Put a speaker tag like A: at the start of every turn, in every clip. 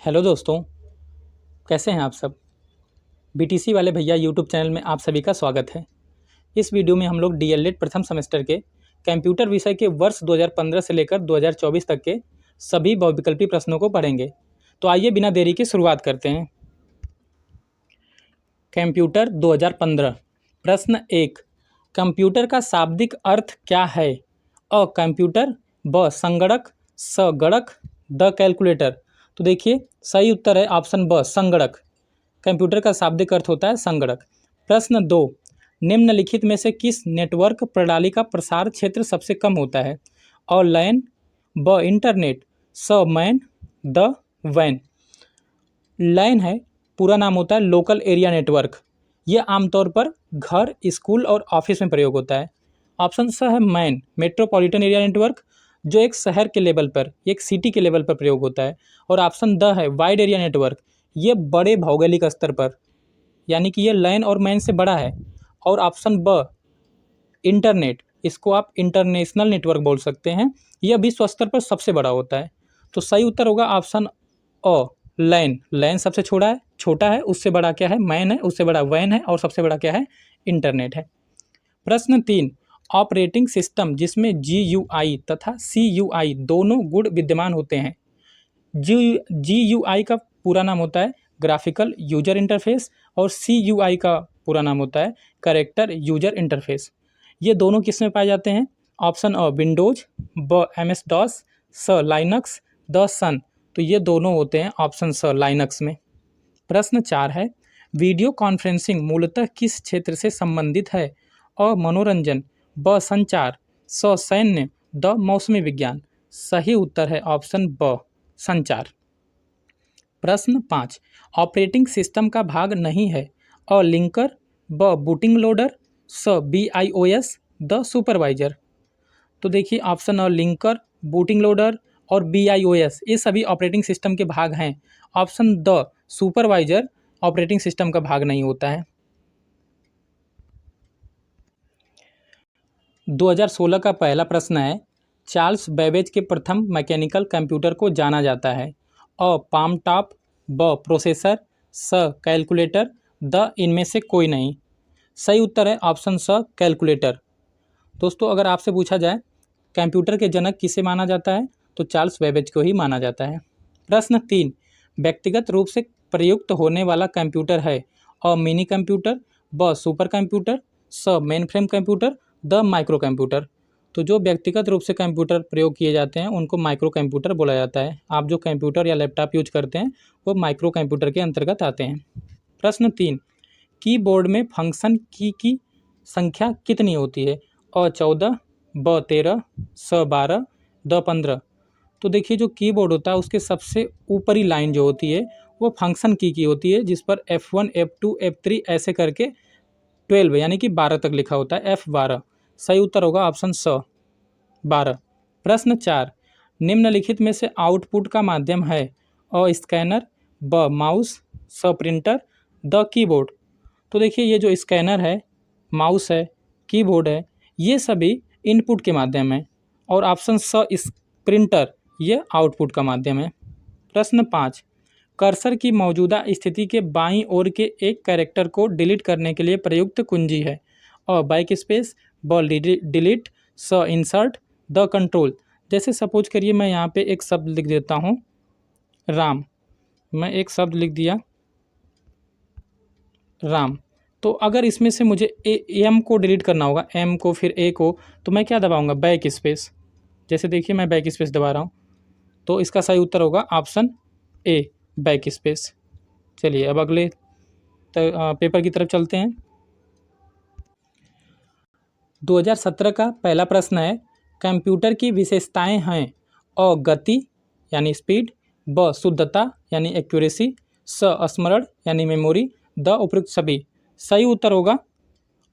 A: Hello दोस्तों, कैसे हैं आप सब। बीटीसी वाले भैया यूट्यूब चैनल में आप सभी का स्वागत है। इस वीडियो में हम लोग डीएलएड प्रथम सेमेस्टर के कंप्यूटर विषय के वर्ष 2015 से लेकर 2024 तक के सभी बहुविकल्पी प्रश्नों को पढ़ेंगे। तो आइए बिना देरी के शुरुआत करते हैं। कंप्यूटर 2015। प्रश्न 1। कंप्यूटर का शाब्दिक अर्थ क्या है? अ कंप्यूटर, ब संगणक, स गणक, द कैलकुलेटर। तो देखिए सही उत्तर है ऑप्शन ब संगणक। कंप्यूटर का शाब्दिक अर्थ होता है संगणक। प्रश्न 2। निम्नलिखित में से किस नेटवर्क प्रणाली का प्रसार क्षेत्र सबसे कम होता है? अ लैन, ब इंटरनेट, स मैन, द वैन। लैन है, पूरा नाम होता है लोकल एरिया नेटवर्क। यह आमतौर पर घर, स्कूल और ऑफिस में प्रयोग होता है। ऑप्शन स है मैन, मेट्रोपॉलिटन एरिया नेटवर्क, जो एक शहर के लेवल पर, एक सिटी के लेवल पर प्रयोग होता है। और ऑप्शन द है वाइड एरिया नेटवर्क, ये बड़े भौगोलिक स्तर पर, यानी कि ये लैन और मैन से बड़ा है। और ऑप्शन ब इंटरनेट, इसको आप इंटरनेशनल नेटवर्क बोल सकते हैं, यह विश्व स्तर पर सबसे बड़ा होता है। तो सही उत्तर होगा ऑप्शन अ लैन। लैन सबसे छोटा है, उससे बड़ा क्या है? मैन है, उससे बड़ा वैन है, और सबसे बड़ा क्या है? इंटरनेट है। प्रश्न 3। ऑपरेटिंग सिस्टम जिसमें GUI तथा CUI दोनों गुण विद्यमान होते हैं। GUI का पूरा नाम होता है ग्राफिकल यूजर इंटरफेस, और CUI का पूरा नाम होता है कैरेक्टर यूजर इंटरफेस। ये दोनों किस में पाए जाते हैं? ऑप्शन अ विंडोज, ब MS DOS, स लाइनक्स, द सन। तो ये दोनों होते हैं ऑप्शन स लाइनक्स में। प्रश्न 4 है, वीडियो कॉन्फ्रेंसिंग मूलतः किस क्षेत्र से संबंधित है? अ मनोरंजन, ब संचार, स सैन्य, द मौसमी विज्ञान। सही उत्तर है ऑप्शन ब संचार। प्रश्न 5। ऑपरेटिंग सिस्टम का भाग नहीं है। अ लिंकर, ब बूटिंग लोडर, स BIOS, द सुपरवाइजर। तो देखिए ऑप्शन अ लिंकर, बूटिंग लोडर और BIOS ये सभी ऑपरेटिंग सिस्टम के भाग हैं। Option the supervisor operating system का भाग नहीं होता है। 2016 का पहला प्रश्न है, चार्ल्स बेबेज के प्रथम मैकेनिकल कंप्यूटर को जाना जाता है। अ पाम टॉप, ब प्रोसेसर, स कैलकुलेटर, द इनमें से कोई नहीं। सही उत्तर है ऑप्शन स कैलकुलेटर। दोस्तों अगर आपसे पूछा जाए कंप्यूटर के जनक किसे माना जाता है, तो चार्ल्स बेबेज को ही माना जाता है। प्रश्न 3। व्यक्तिगत रूप से प्रयुक्त होने वाला कंप्यूटर है। अ मिनी कंप्यूटर, ब सुपर कंप्यूटर, स main frame computer, the micro computer. तो जो व्यक्तिगत रूप से कंप्यूटर प्रयोग किए जाते हैं उनको माइक्रो कंप्यूटर बोला जाता है। आप जो कंप्यूटर या लैपटॉप यूज करते हैं वो माइक्रो कंप्यूटर के अंतर्गत आते हैं। प्रश्न 3। कीबोर्ड में फंक्शन की संख्या कितनी होती है? अ 14, ब 13, स 12, द 15। तो देखिए जो कीबोर्ड होता है उसके सबसे ऊपरी लाइन जो होती है वो फंक्शन की होती है, जिस पर F1, F2, F3 ऐसे करके 12 यानी कि 12 तक लिखा होता है, F12। सही उत्तर होगा ऑप्शन स 12। प्रश्न 4। निम्नलिखित में से आउटपुट का माध्यम है। अ स्कैनर, ब माउस, स प्रिंटर, द कीबोर्ड। तो देखिए ये जो स्कैनर है, माउस है, कीबोर्ड है, ये सभी इनपुट के माध्यम है, और ऑप्शन स इस प्रिंटर ये आउटपुट का माध्यम है। प्रश्न 5। कर्सर की मौजूदा स्थिति के बाईं ओर के एक कैरेक्टर को डिलीट करने के लिए प्रयुक्त कुंजी है। अ बैक स्पेस, ब डिलीट, स इंसर्ट, द कंट्रोल। जैसे सपोज करिए मैं यहाँ पे एक शब्द लिख देता हूँ राम। मैं एक शब्द लिख दिया राम। तो अगर इसमें से मुझे एम को डिलीट करना होगा, एम को फिर ए को, तो मैं क्या दबाऊंगा? Back space. जैसे देखिए मैं बैक स्पेस दबा रहा हूँ, तो इसका सही उत्तर होगा ऑप्शन ए बैक स्पेस। चलिए अब अगले पेपर की तरफ चलते हैं। 2017 का पहला प्रश्न है, कंप्यूटर की विशेषताएं हैं। अ गति यानी स्पीड, ब शुद्धता यानी एक्यूरेसी, स स्मरण यानी मेमोरी, द उपयुक्त सभी। सही उत्तर होगा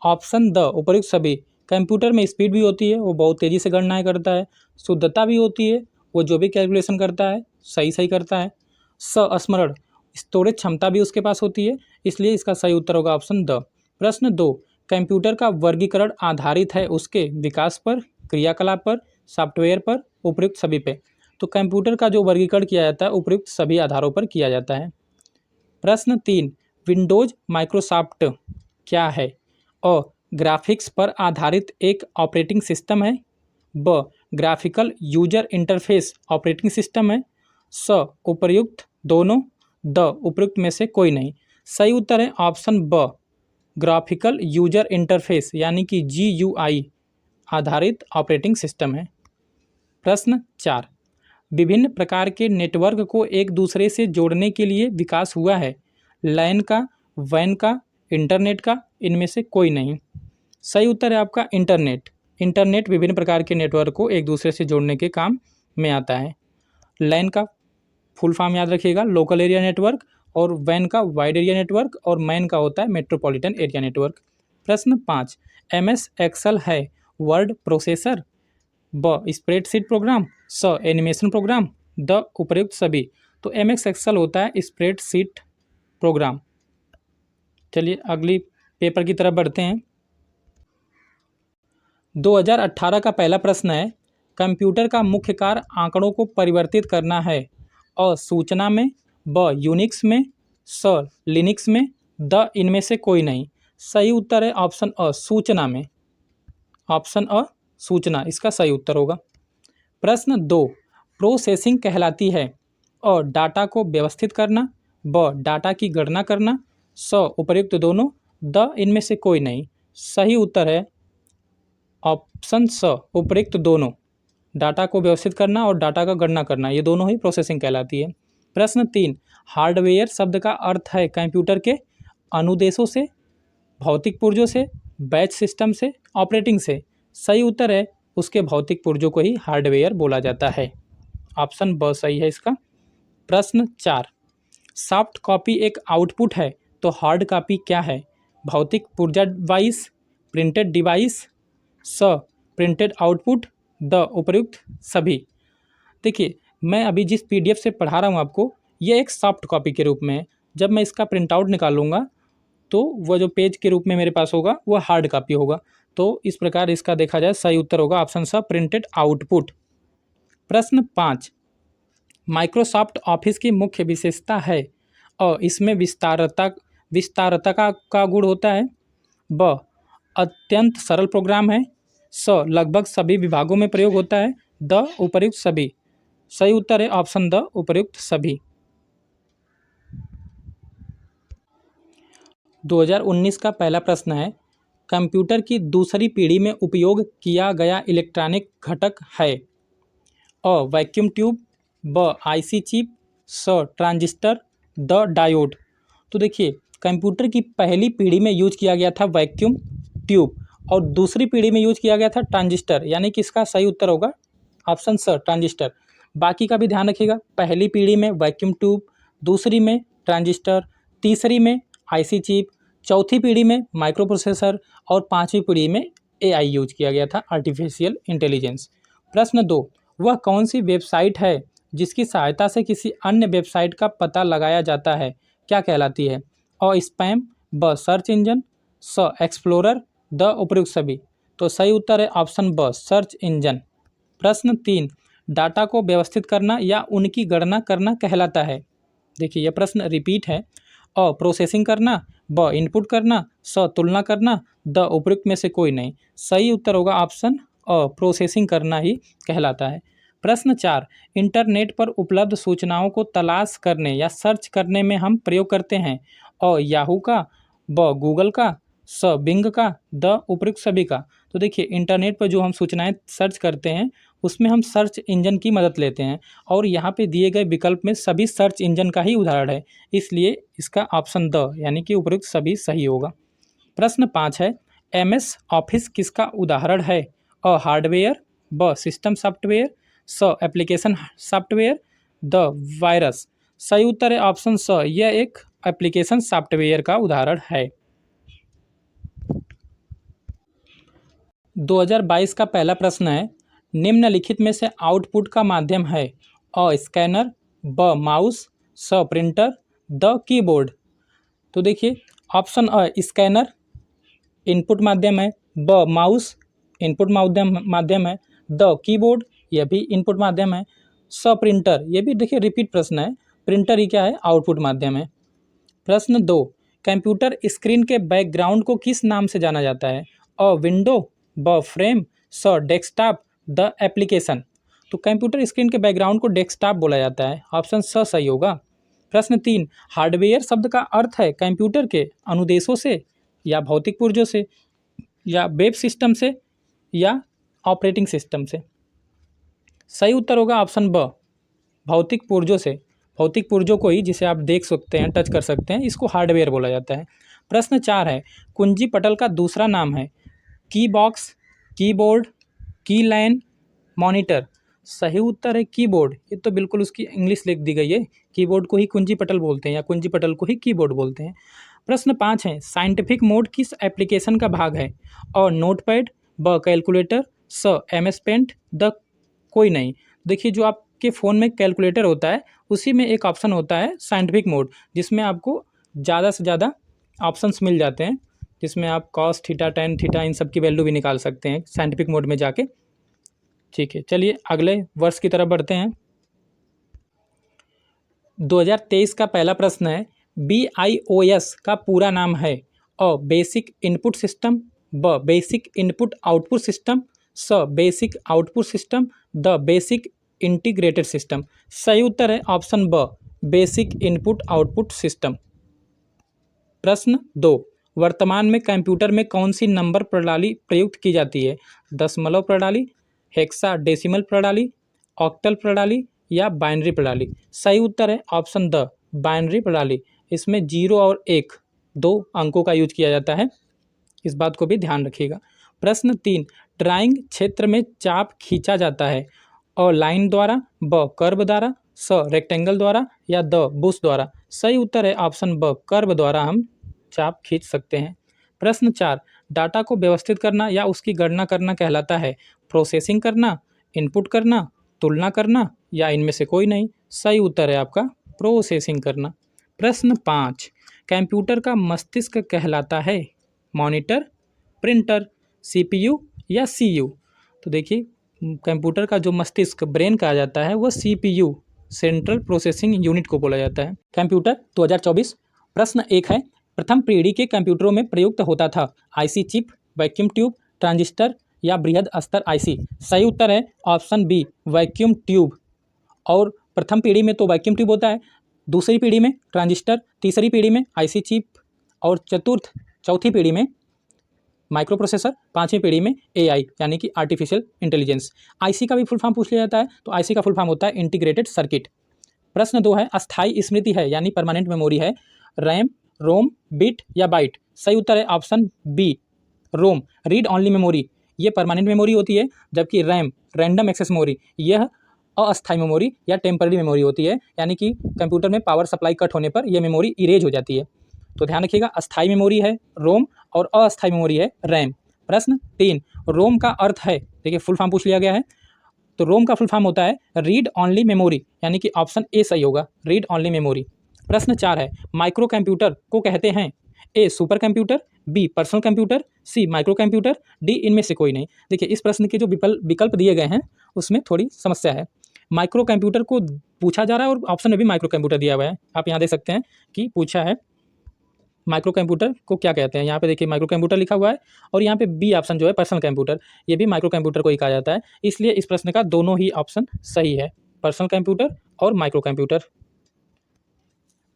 A: ऑप्शन द उपयुक्त सभी। कंप्यूटर में स्पीड भी होती है, वो बहुत तेज़ी से गणनाएं करता है। शुद्धता भी होती है, वो जो भी कैलकुलेशन करता है सही करता है। स स्मरण, स्टोरेज क्षमता भी उसके पास होती है, इसलिए इसका सही उत्तर होगा ऑप्शन द। प्रश्न 2। कंप्यूटर का वर्गीकरण आधारित है उसके विकास पर, क्रियाकलाप पर, सॉफ्टवेयर पर, उपयुक्त सभी पे। तो कंप्यूटर का जो वर्गीकरण किया जाता है उपयुक्त सभी आधारों पर किया जाता है। प्रश्न 3, विंडोज माइक्रोसॉफ्ट क्या है? अ, ग्राफिक्स पर आधारित एक ऑपरेटिंग सिस्टम है। ब, graphical user interface operating system है। स, उपर्युक्त दोनों। द, उपर्युक्त में से कोई नहीं। सही उत्तर है ऑप्शन ब, ग्राफिकल यूजर इंटरफेस यानी कि GUI आधारित ऑपरेटिंग सिस्टम है। प्रश्न 4, विभिन्न प्रकार के नेटवर्क को एक दूसरे से जोड़ने के लिए विकास हुआ है। लैन का, वैन का, इंटरनेट का, इनमें से कोई नहीं। सही उत्तर है आपका इंटरनेट। इंटरनेट विभिन्न प्रकार के नेटवर्क को एक दूसरे से जोड़ने के काम में आता है। लैन का फुल फॉर्म याद रखिएगा, लोकल एरिया नेटवर्क, और वैन का वाइड एरिया नेटवर्क, और मैन का होता है मेट्रोपॉलिटन एरिया नेटवर्क। प्रश्न 5, MS एक्सेल है वर्ड प्रोसेसर, ब, स्प्रेडशीट प्रोग्राम, स, एनिमेशन प्रोग्राम, द, उपर्युक्त सभी। तो MS एक्सेल होता है स्प्रेडशीट प्रोग्राम। चलिए अगली पेपर की तरफ बढ़ते हैं। 2018 का पहला प्रश्न है, कंप्यूटर का मुख्य कार्य आंकड़ों को परिवर्तित करना है। अ, सूचना में, ब, यूनिक्स में, स, लिनक्स में, द, इनमें से कोई नहीं। सही उत्तर है ऑप्शन अ, सूचना में। ऑप्शन अ, सूचना इसका सही उत्तर होगा। प्रश्न 2, प्रोसेसिंग कहलाती है। अ, डाटा को व्यवस्थित करना, ब, डाटा की गणना करना, स, उपर्युक्त दोनों, द, इनमें से कोई नहीं। सही उत्तर है ऑप्शन स, उपर्युक्त दोनों। डाटा को व्यवस्थित करना और डाटा का गणना करना, ये दोनों ही प्रोसेसिंग कहलाती है। प्रश्न 3, हार्डवेयर शब्द का अर्थ है कंप्यूटर के अनुदेशों से, भौतिक पुर्जों से, बैच सिस्टम से, ऑपरेटिंग से। सही उत्तर है उसके भौतिक पुर्जों को ही हार्डवेयर बोला जाता है। ऑप्शन ब सही है इसका। प्रश्न 4, सॉफ्ट कॉपी एक आउटपुट है तो हार्ड कॉपी क्या है? भौतिक पुर्जा डिवाइस, प्रिंटेड डिवाइस, स, प्रिंटेड आउटपुट, द, उपर्युक्त सभी। देखिए मैं अभी जिस PDF से पढ़ा रहा हूँ आपको, ये एक सॉफ्ट कॉपी के रूप में है। जब मैं इसका प्रिंट आउट निकालूंगा तो वह जो पेज के रूप में मेरे पास होगा वह हार्ड कॉपी होगा। तो इस प्रकार इसका देखा जाए सही उत्तर होगा ऑप्शन स, प्रिंटेड आउटपुट। प्रश्न 5, माइक्रोसॉफ्ट ऑफिस की मुख्य विशेषता है। इसमें विस्तारता का गुण होता है। ब, अत्यंत सरल प्रोग्राम है। स, लगभग सभी विभागों में प्रयोग होता है। द, उपर्युक्त सभी। सही उत्तर है ऑप्शन द, उपर्युक्त सभी। 2019 का पहला प्रश्न है, कंप्यूटर की दूसरी पीढ़ी में उपयोग किया गया इलेक्ट्रॉनिक घटक है। अ, वैक्यूम ट्यूब, ब, IC चिप, स, ट्रांजिस्टर, द, डायोड। तो देखिए कंप्यूटर की पहली पीढ़ी में यूज किया गया था वैक्यूम ट्यूब, और दूसरी पीढ़ी में यूज किया गया था ट्रांजिस्टर, यानी कि इसका सही उत्तर होगा ऑप्शन स, ट्रांजिस्टर। बाकी का भी ध्यान रखिएगा, पहली पीढ़ी में वैक्यूम ट्यूब, दूसरी में ट्रांजिस्टर, तीसरी में IC चिप, चौथी पीढ़ी में माइक्रो प्रोसेसर, और पाँचवीं पीढ़ी में AI यूज किया गया था, आर्टिफिशियल इंटेलिजेंस। प्रश्न 2, वह कौन सी वेबसाइट है जिसकी सहायता से किसी अन्य वेबसाइट का पता लगाया जाता है? क्या कहलाती है? अ, स्पैम, ब, सर्च इंजन, स, एक्सप्लोरर, द, उपर्युक्त सभी। तो सही उत्तर है ऑप्शन ब, सर्च इंजन। प्रश्न 3, डाटा को व्यवस्थित करना या उनकी गणना करना कहलाता है। देखिए यह प्रश्न रिपीट है। अ, प्रोसेसिंग करना, ब, इनपुट करना, स, तुलना करना, द, उपर्युक्त में से कोई नहीं। सही उत्तर होगा ऑप्शन अ, प्रोसेसिंग करना ही कहलाता है। प्रश्न 4, इंटरनेट पर उपलब्ध सूचनाओं को तलाश करने या सर्च करने में हम प्रयोग करते हैं। अ, याहू का, ब, गूगल का, स, बिंग का, द, उपर्युक्त सभी का। तो देखिए इंटरनेट पर जो हम सूचनाएं सर्च करते हैं उसमें हम सर्च इंजन की मदद लेते हैं, और यहाँ पे दिए गए विकल्प में सभी सर्च इंजन का ही उदाहरण है, इसलिए इसका ऑप्शन द यानी कि उपर्युक्त सभी सही होगा। प्रश्न 5 है, MS ऑफिस किसका उदाहरण है? अ, हार्डवेयर, ब, सिस्टम सॉफ्टवेयर, स, एप्लीकेशन सॉफ्टवेयर, द, वायरस। सही उत्तर है ऑप्शन स, यह एक एप्लीकेशन सॉफ्टवेयर का उदाहरण है। 2022 का पहला प्रश्न है, निम्नलिखित में से आउटपुट का माध्यम है। अ, स्कैनर, ब, माउस, स, प्रिंटर, द, कीबोर्ड। तो देखिए ऑप्शन अ, स्कैनर इनपुट माध्यम है, ब, माउस इनपुट माध्यम है, द, कीबोर्ड यह भी इनपुट माध्यम है, स प्रिंटर, ये भी देखिए रिपीट प्रश्न है, प्रिंटर ही क्या है, आउटपुट माध्यम है। प्रश्न 2, कंप्यूटर स्क्रीन के बैकग्राउंड को किस नाम से जाना जाता है? अ विंडो, ब फ्रेम, स डेस्कटॉप, द एप्लीकेशन। तो कंप्यूटर स्क्रीन के बैकग्राउंड को डेस्कटॉप बोला जाता है, ऑप्शन स सही होगा। प्रश्न 3, हार्डवेयर शब्द का अर्थ है कंप्यूटर के अनुदेशों से या भौतिक पुर्जों से या वेब सिस्टम से या ऑपरेटिंग सिस्टम से। सही उत्तर होगा ऑप्शन ब, भौतिक पुर्जों से। भौतिक पुर्जों को ही, जिसे आप देख सकते हैं, टच कर सकते हैं, इसको हार्डवेयर बोला जाता है। प्रश्न 4 है, कुंजी पटल का दूसरा नाम है? की बॉक्स, कीबोर्ड, की लाइन, मॉनिटर। सही उत्तर है कीबोर्ड, ये तो बिल्कुल उसकी इंग्लिश लिख दी गई है। कीबोर्ड को ही कुंजी पटल बोलते हैं या कुंजी पटल को ही कीबोर्ड बोलते हैं। प्रश्न 5 है, साइंटिफिक मोड किस एप्लीकेशन का भाग है? और नोटपैड, ब कैलकुलेटर, स MS पेंट, द कोई नहीं। देखिए, जो आपके फ़ोन में कैलकुलेटर होता है उसी में एक ऑप्शन होता है साइंटिफिक मोड, जिसमें आपको ज़्यादा से ज़्यादा ऑप्शंस मिल जाते हैं, जिसमें आप कॉस थीटा, टेन थीटा, इन सब की वैल्यू भी निकाल सकते हैं साइंटिफिक मोड में जाके। ठीक है, चलिए अगले वर्ष की तरफ बढ़ते हैं। 2023 का पहला प्रश्न है, BIOS का पूरा नाम है? अ बेसिक इनपुट सिस्टम, ब बेसिक इनपुट आउटपुट सिस्टम, स basic output system, the basic integrated system. सही उत्तर है ऑप्शन ब, बेसिक इनपुट आउटपुट सिस्टम। प्रश्न 2, वर्तमान में कंप्यूटर में कौन सी नंबर प्रणाली प्रयुक्त की जाती है? दशमलव प्रणाली, हेक्साडेसिमल प्रणाली, ऑक्टल प्रणाली या बाइनरी प्रणाली। सही उत्तर है ऑप्शन द, बाइनरी प्रणाली। इसमें 0 और 1 दो अंकों का यूज किया जाता है, इस बात को भी ध्यान रखिएगा। प्रश्न 3, ड्राइंग क्षेत्र में चाप खींचा जाता है? अ लाइन द्वारा, ब कर्व द्वारा, स रेक्टेंगल द्वारा या द बुश द्वारा। सही उत्तर है ऑप्शन ब, कर्व द्वारा हम चाप खींच सकते हैं। प्रश्न 4, डाटा को व्यवस्थित करना या उसकी गणना करना कहलाता है? प्रोसेसिंग करना, इनपुट करना, तुलना करना या इनमें से कोई नहीं। सही उत्तर है आपका प्रोसेसिंग करना। प्रश्न 5, कंप्यूटर का मस्तिष्क कहलाता है? मॉनिटर, प्रिंटर, CPU या CU। तो देखिए, कंप्यूटर का जो मस्तिष्क, ब्रेन कहा जाता है, वह CPU, सेंट्रल प्रोसेसिंग यूनिट को बोला जाता है। कंप्यूटर 2024। प्रश्न 1 है, प्रथम पीढ़ी के कंप्यूटरों में प्रयुक्त होता था? IC chip, vacuum tube, transistor या बृहद स्तर IC। सही उत्तर है ऑप्शन बी, वैक्यूम ट्यूब। और प्रथम पीढ़ी में तो वैक्यूम ट्यूब होता है, दूसरी पीढ़ी में ट्रांजिस्टर, तीसरी पीढ़ी में IC चिप और चौथी पीढ़ी में माइक्रो प्रोसेसर, पाँचवीं पीढ़ी में AI यानी कि आर्टिफिशियल इंटेलिजेंस। IC का भी फुल फॉर्म पूछ लिया जाता है, तो IC का फुल फॉर्म होता है इंटीग्रेटेड सर्किट। प्रश्न 2 है, अस्थायी स्मृति है यानी परमानेंट मेमोरी है? रैम, रोम, बिट या बाइट। सही उत्तर है ऑप्शन बी, रोम। रीड ऑनली मेमोरी ये परमानेंट मेमोरी होती है, जबकि रैम, रैंडम एक्सेस मेमोरी, यह अस्थायी मेमोरी या टेम्पररी मेमोरी होती है, यानी कि कंप्यूटर में पावर सप्लाई कट होने पर यह मेमोरी इरेज हो जाती है। तो ध्यान रखिएगा, अस्थायी मेमोरी है रोम और अस्थायी मेमोरी है रैम। प्रश्न 3, रोम का अर्थ है? देखिए, फुल फॉर्म पूछ लिया गया है, तो रोम का फुल फॉर्म होता है रीड ऑनली मेमोरी, यानी कि ऑप्शन ए सही होगा, रीड ऑनली मेमोरी। प्रश्न 4 है, माइक्रो कंप्यूटर को कहते हैं? A super computer, B personal computer, C micro computer, D इनमें से कोई नहीं। देखिए, इस प्रश्न के जो विकल्प दिए गए हैं उसमें थोड़ी समस्या है। माइक्रो कंप्यूटर को पूछा जा रहा है और ऑप्शन में भी माइक्रो कंप्यूटर दिया हुआ है। आप यहाँ देख सकते हैं कि पूछा है माइक्रो कंप्यूटर को क्या कहते हैं। यहाँ पे देखिए माइक्रो कंप्यूटर लिखा हुआ है और यहाँ पे बी ऑप्शन जो है पर्सनल कंप्यूटर, ये भी माइक्रो कंप्यूटर को ही कहा जाता है। इसलिए इस प्रश्न का दोनों ही ऑप्शन सही है, पर्सनल कंप्यूटर और माइक्रो कंप्यूटर।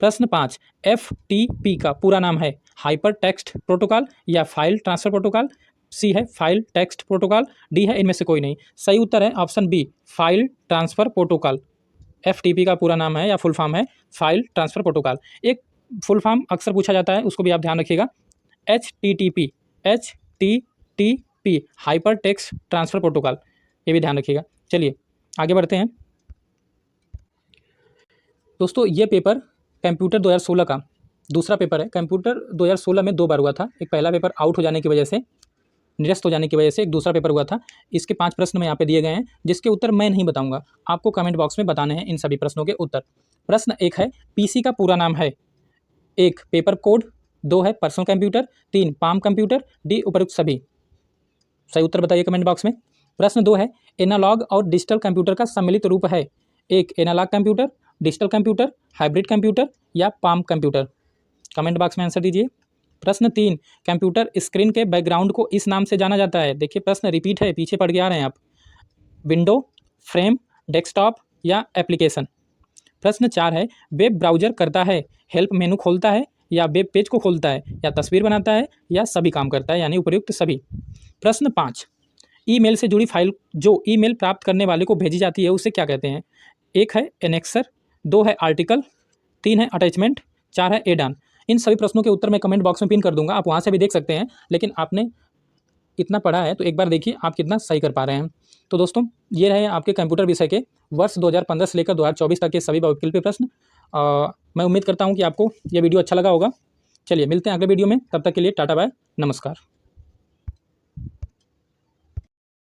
A: प्रश्न 5, FTP का पूरा नाम है? हाइपर टेक्स्ट प्रोटोकॉल या फाइल ट्रांसफर प्रोटोकॉल, सी है फाइल टेक्स्ट प्रोटोकॉल, डी है इनमें से कोई नहीं। सही उत्तर है option B, file transfer protocol. FTP का पूरा नाम है या फुल फॉर्म है फाइल ट्रांसफर प्रोटोकॉल। एक फुल फॉर्म अक्सर पूछा जाता है, उसको भी आप ध्यान रखिएगा, HTTP, hyper text transfer protocol, ये भी ध्यान रखिएगा। चलिए आगे बढ़ते हैं दोस्तों। ये पेपर कंप्यूटर 2016 का दूसरा पेपर है। कंप्यूटर 2016 में 2 बार हुआ था। एक पहला पेपर आउट हो जाने की वजह से, निरस्त हो जाने की वजह से एक दूसरा पेपर हुआ था। इसके 5 प्रश्न में यहाँ पे दिए गए हैं, जिसके उत्तर मैं नहीं बताऊंगा, आपको कमेंट बॉक्स में बताने हैं इन सभी प्रश्नों के उत्तर। प्रश्न 1 है, PC का पूरा नाम है? 1 पेपर कोड, 2 है personal computer, 3 palm computer, D उपरोक्त सभी। सही उत्तर बताइए कमेंट बॉक्स में। प्रश्न 2 है, एनालॉग और डिजिटल कंप्यूटर का सम्मिलित रूप है? एक analog computer, digital computer, hybrid computer या पाम कंप्यूटर? कमेंट बॉक्स में आंसर दीजिए। प्रश्न 3, कंप्यूटर स्क्रीन के बैकग्राउंड को इस नाम से जाना जाता है। देखिए प्रश्न रिपीट है, पीछे पढ़ के आ रहे हैं आप। विंडो, फ्रेम, डेस्कटॉप या एप्लीकेशन? प्रश्न 4 है, वेब ब्राउजर करता है, हेल्प मेनू खोलता है या वेब पेज को खोलता है या तस्वीर बनाता है या सभी काम करता है, यानी उपयुक्त सभी। प्रश्न 5, ईमेल से जुड़ी फाइल जो ईमेल प्राप्त करने वाले को भेजी जाती है उसे क्या कहते हैं? 1 है एनेक्सर, 2 है आर्टिकल, 3 है अटैचमेंट, 4 है एड ऑन। इन सभी प्रश्नों के उत्तर मैं कमेंट बॉक्स में पिन कर दूंगा, आप वहाँ से भी देख सकते हैं। लेकिन आपने इतना पढ़ा है तो एक बार देखिए आप कितना सही कर पा रहे हैं। तो दोस्तों ये रहे आपके कंप्यूटर विषय के वर्ष 2015 से लेकर 2024 तक के सभी वैकल्पिक प्रश्न। मैं उम्मीद करता हूँ कि आपको ये वीडियो अच्छा लगा होगा। चलिए मिलते हैं अगले वीडियो में, तब तक के लिए टाटा बाय, नमस्कार।